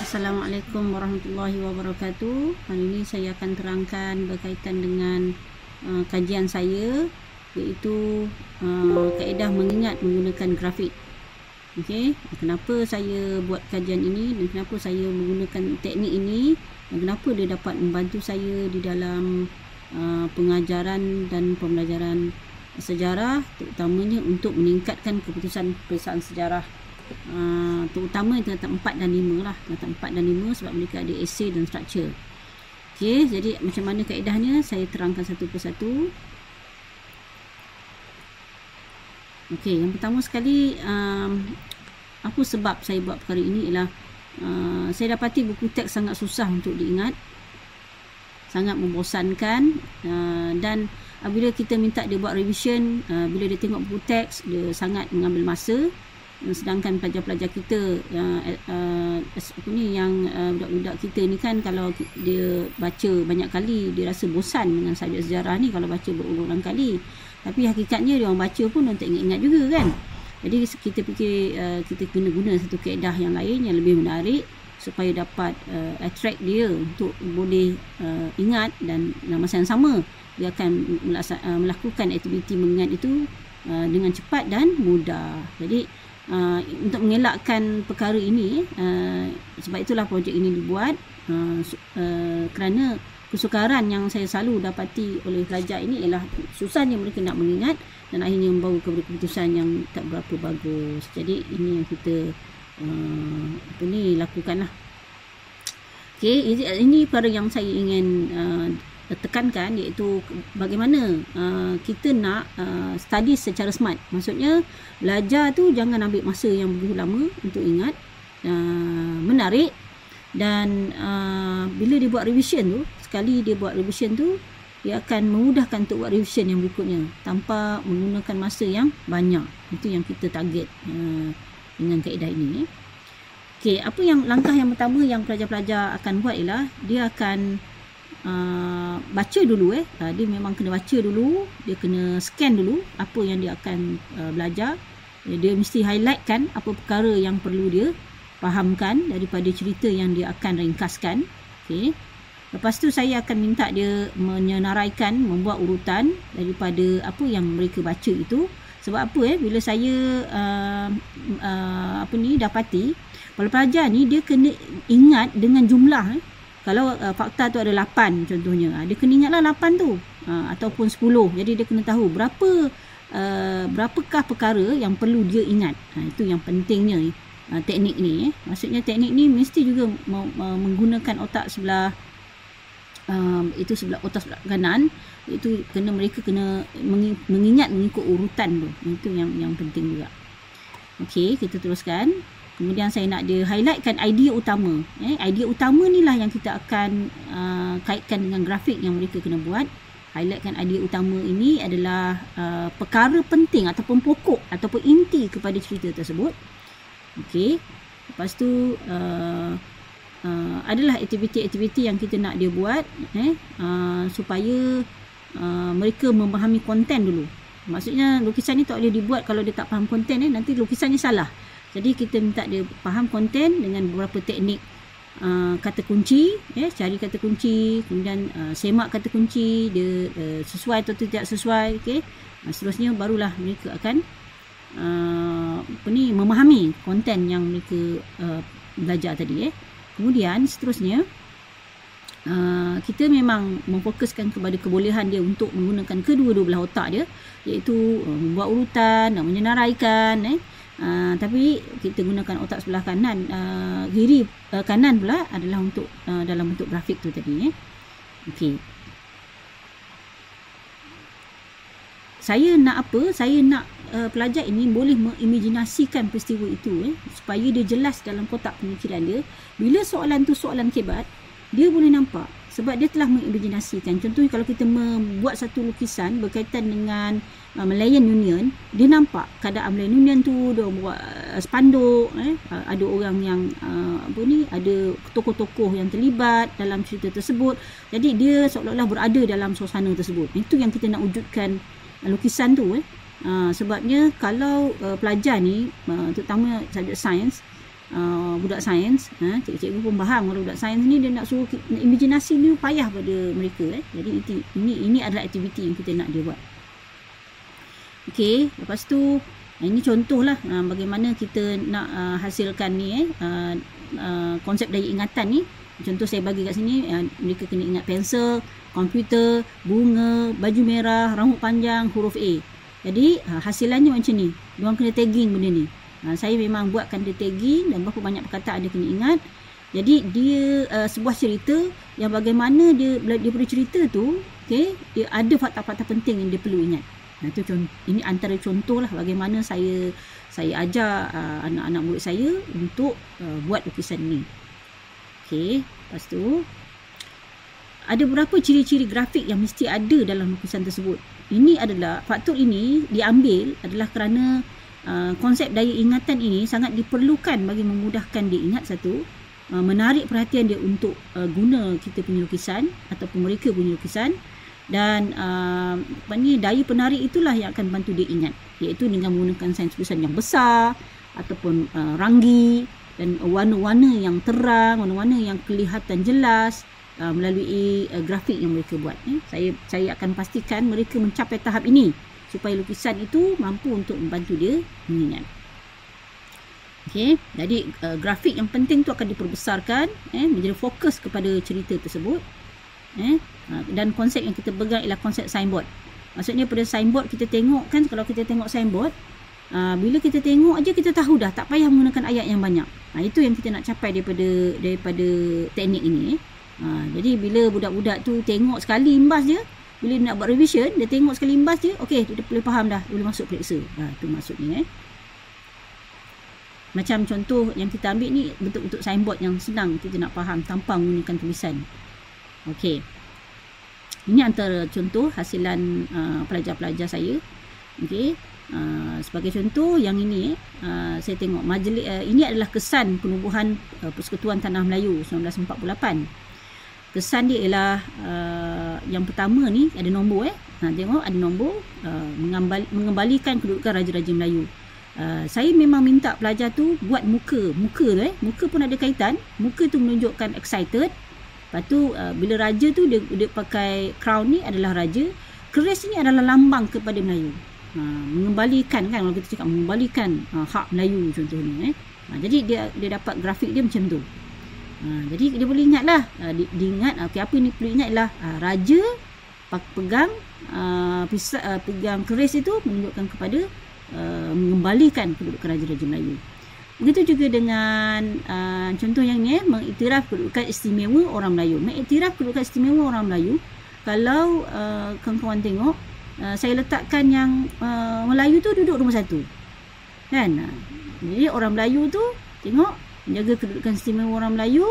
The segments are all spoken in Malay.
Assalamualaikum warahmatullahi wabarakatuh. Hari ini saya akan terangkan berkaitan dengan kajian saya, iaitu kaedah mengingat menggunakan grafik. Okey, kenapa saya buat kajian ini dan kenapa saya menggunakan teknik ini dan kenapa dia dapat membantu saya di dalam pengajaran dan pembelajaran sejarah, terutamanya untuk meningkatkan keputusan peperiksaan sejarah, terutama tingkatan 4 dan 5 lah, tingkatan 4 dan 5 sebab mereka ada essay dan structure. Okey, jadi macam mana kaedahnya saya terangkan satu persatu. Okey, yang pertama sekali, apa sebab saya buat perkara ini ialah saya dapati buku teks sangat susah untuk diingat, sangat membosankan, dan bila kita minta dia buat revision, bila dia tengok buku teks, dia sangat mengambil masa. Sedangkan pelajar-pelajar kita yang budak-budak kita ni kan, kalau dia baca banyak kali dia rasa bosan dengan subjek sejarah ni kalau baca berulang-ulang kali. Tapi hakikatnya dia orang baca pun dia tak ingat-ingat juga kan. Jadi kita fikir kita kena guna satu kaedah yang lain yang lebih menarik supaya dapat attract dia untuk boleh ingat, dan dalam masa yang sama dia akan melakukan aktiviti mengingat itu dengan cepat dan mudah. Jadi untuk mengelakkan perkara ini, sebab itulah projek ini dibuat, kerana kesukaran yang saya selalu dapati oleh pelajar ini ialah susahnya mereka nak mengingat dan akhirnya membawa kepada keputusan yang tak berapa bagus. Jadi ini yang kita lakukanlah. Okey, ini perkara yang saya ingin tekankan, iaitu bagaimana kita nak study secara smart. Maksudnya belajar tu jangan ambil masa yang begitu lama untuk ingat, menarik, dan bila dia buat revision tu, sekali dia buat revision tu, dia akan memudahkan untuk buat revision yang berikutnya tanpa menggunakan masa yang banyak. Itu yang kita target dengan kaedah ini. Okey, apa yang langkah yang pertama yang pelajar-pelajar akan buat ialah dia akan baca dulu. Dia memang kena baca dulu, dia kena scan dulu apa yang dia akan belajar. Dia mesti highlight kan apa perkara yang perlu dia fahamkan daripada cerita yang dia akan ringkaskan. Okey, lepas tu saya akan minta dia menyenaraikan, membuat urutan daripada apa yang mereka baca itu. Sebab apa bila saya dapati pelajar ni dia kena ingat dengan jumlah. Kalau fakta tu ada 8 contohnya, dia kena ingatlah 8 tu, ataupun 10. Jadi dia kena tahu berapakah perkara yang perlu dia ingat. Itu yang pentingnya teknik ni. Maksudnya teknik ni mesti juga menggunakan otak sebelah otak sebelah kanan. Itu mereka kena mengingat mengikut urutan tu. Itu yang penting juga. Okey, kita teruskan. Kemudian saya nak dia highlightkan idea utama. Idea utama ni lah yang kita akan kaitkan dengan grafik yang mereka kena buat. Highlightkan idea utama ini adalah perkara penting ataupun pokok ataupun inti kepada cerita tersebut. Okey. Lepas tu adalah aktiviti-aktiviti yang kita nak dia buat, supaya mereka memahami konten dulu. Maksudnya lukisan ni tak boleh dibuat kalau dia tak faham konten, nanti lukisannya salah. Jadi kita minta dia faham konten dengan beberapa teknik, kata kunci, cari kata kunci, kemudian semak kata kunci, dia sesuai atau tidak sesuai. Okey, seterusnya barulah mereka akan memahami konten yang mereka belajar tadi. Kemudian seterusnya kita memang memfokuskan kepada kebolehan dia untuk menggunakan kedua-dua belah otak dia, iaitu membuat urutan dan menyenaraikan. Tapi kita gunakan otak sebelah kanan, kiri kanan pula adalah untuk dalam bentuk grafik tu tadi. Okey. Saya nak apa? Saya nak pelajar ini boleh mengimajinasikan peristiwa itu, supaya dia jelas dalam kotak pemikiran dia. Bila soalan tu soalan kebat, dia boleh nampak sebab dia telah mengimajinasikan. Contohnya kalau kita membuat satu lukisan berkaitan dengan Malayan Union, dia nampak keadaan Malayan Union tu, dia buat spanduk, ada orang yang ada tokoh-tokoh yang terlibat dalam cerita tersebut. Jadi dia seolah-olah berada dalam suasana tersebut. Itu yang kita nak wujudkan lukisan tu. Sebabnya kalau pelajar ni, terutama subjek sains, budak sains, cikgu pun faham kalau budak sains ni dia nak suruh imajinasi ni payah pada mereka. Jadi ini adalah aktiviti yang kita nak dia buat. Okey, lepas tu ini contohlah bagaimana kita nak hasilkan ni konsep daya ingatan ni. Contoh saya bagi kat sini, mereka kena ingat pensel, komputer, bunga, baju merah, rambut panjang, huruf A. Jadi hasilannya macam ni. Diorang kena tagging benda ni. Saya memang buatkan dia tagging dan berapa banyak perkataan dia kena ingat. Jadi dia sebuah cerita yang bagaimana dia pada cerita tu, okay, dia ada fakta-fakta penting yang dia perlu ingat. Ini antara contoh lah bagaimana saya ajar anak-anak murid saya untuk buat lukisan ni. Okey, lepas tu ada beberapa ciri-ciri grafik yang mesti ada dalam lukisan tersebut. Ini adalah faktor ini diambil adalah kerana konsep daya ingatan ini sangat diperlukan bagi memudahkan dia ingat satu, menarik perhatian dia untuk guna kita punya lukisan ataupun mereka punya lukisan, dan daya penarik itulah yang akan bantu dia ingat, iaitu dengan menggunakan sains tulisan yang besar ataupun ranggi dan warna-warna yang terang, warna-warna yang kelihatan jelas melalui grafik yang mereka buat. Saya akan pastikan mereka mencapai tahap ini supaya lukisan itu mampu untuk membantu dia mengingat. Okey, jadi grafik yang penting tu akan diperbesarkan, menjadi fokus kepada cerita tersebut. Dan konsep yang kita pegang ialah konsep signboard. Maksudnya pada signboard kita tengok kan, kalau kita tengok signboard, bila kita tengok aja kita tahu dah, tak payah menggunakan ayat yang banyak. Itu yang kita nak capai daripada teknik ini. Jadi bila budak-budak tu tengok sekali imbas je, bila dia nak buat revision, dia tengok sekali imbas je, okey, dia boleh faham dah, boleh masuk periksa. Tu maksudnya. Macam contoh yang kita ambil ni bentuk-bentuk signboard yang senang kita nak faham tanpa menggunakan tulisan. Okey. Ini antara contoh hasilan pelajar-pelajar saya. Okey. Sebagai contoh yang ini saya tengok majlis ini adalah kesan penubuhan Persekutuan Tanah Melayu 1948. Kesan dia ialah yang pertama ni ada nombor tengok ada nombor mengembalikan kedudukan Raja-Raja Melayu. Saya memang minta pelajar tu buat muka tu muka pun ada kaitan. Muka tu menunjukkan excited. Lepas tu bila raja tu dia pakai crown ni adalah raja. Keris ni adalah lambang kepada Melayu. Mengembalikan kan, kalau kita cakap mengembalikan hak Melayu contohnya. Jadi dia dapat grafik dia macam tu. Jadi dia boleh ingatlah, dia ingat okay, apa ni perlu ingat ialah raja pegang pegang keris itu menunjukkan kepada mengembalikan kedudukan Raja-Raja Melayu. Begitu juga dengan contoh yang ni, mengiktiraf kedudukan istimewa orang Melayu. Mengiktiraf kedudukan istimewa orang Melayu, kalau kawan-kawan tengok, saya letakkan yang Melayu tu duduk nombor 1 kan. Jadi orang Melayu tu tengok, menjaga kedudukan istimewa orang Melayu,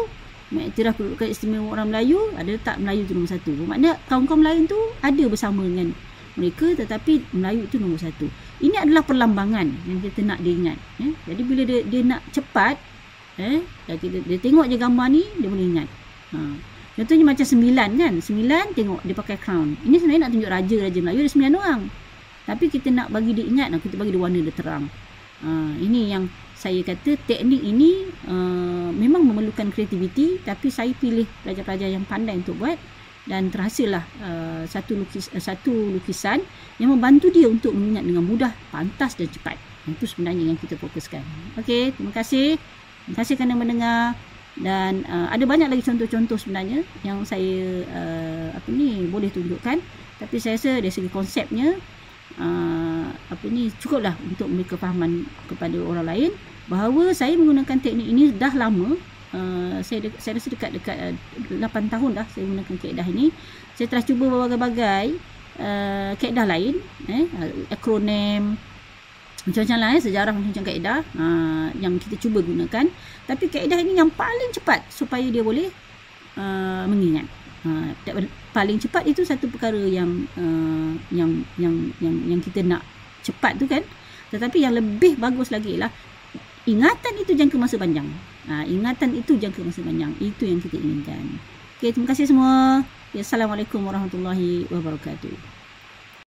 mengiktiraf kedudukan istimewa orang Melayu, ada letak Melayu tu nombor 1. Bermakna kaum-kaum lain tu ada bersama dengan mereka, tetapi Melayu itu nombor 1. Ini adalah perlambangan yang kita nak dia ingat. Jadi bila dia nak cepat, dia tengok je gambar ni, dia boleh ingat. Contohnya macam 9 kan. 9 tengok dia pakai crown. Ini sebenarnya nak tunjuk Raja Melayu ada 9 orang. Tapi kita nak bagi dia ingat, kita bagi dia warna dia terang. Ini yang saya kata teknik ini memang memerlukan kreativiti, tapi saya pilih pelajar-pelajar yang pandai untuk buat, dan terhasillah satu lukisan yang membantu dia untuk mengingat dengan mudah, pantas dan cepat. Itu sebenarnya yang kita fokuskan. Okey, terima kasih. Terima kasih kerana mendengar. Dan ada banyak lagi contoh-contoh sebenarnya yang saya boleh tunjukkan, tapi saya rasa dari segi konsepnya cukuplah untuk memberi kefahaman kepada orang lain bahawa saya menggunakan teknik ini dah lama. Saya rasa dekat 8 tahun dah saya gunakan kaedah ini. Saya telah cuba berbagai-bagai kaedah lain, akronim macam-macam lah, sejarah macam-macam kaedah yang kita cuba gunakan, tapi kaedah ini yang paling cepat supaya dia boleh mengingat. Paling cepat itu satu perkara yang kita nak cepat tu kan, tetapi yang lebih bagus lagi ialah ingatan itu jangka masa panjang. Ingatan itu jangka masa panjang, itu yang kita inginkan. Okey, terima kasih semua. Assalamualaikum warahmatullahi wabarakatuh.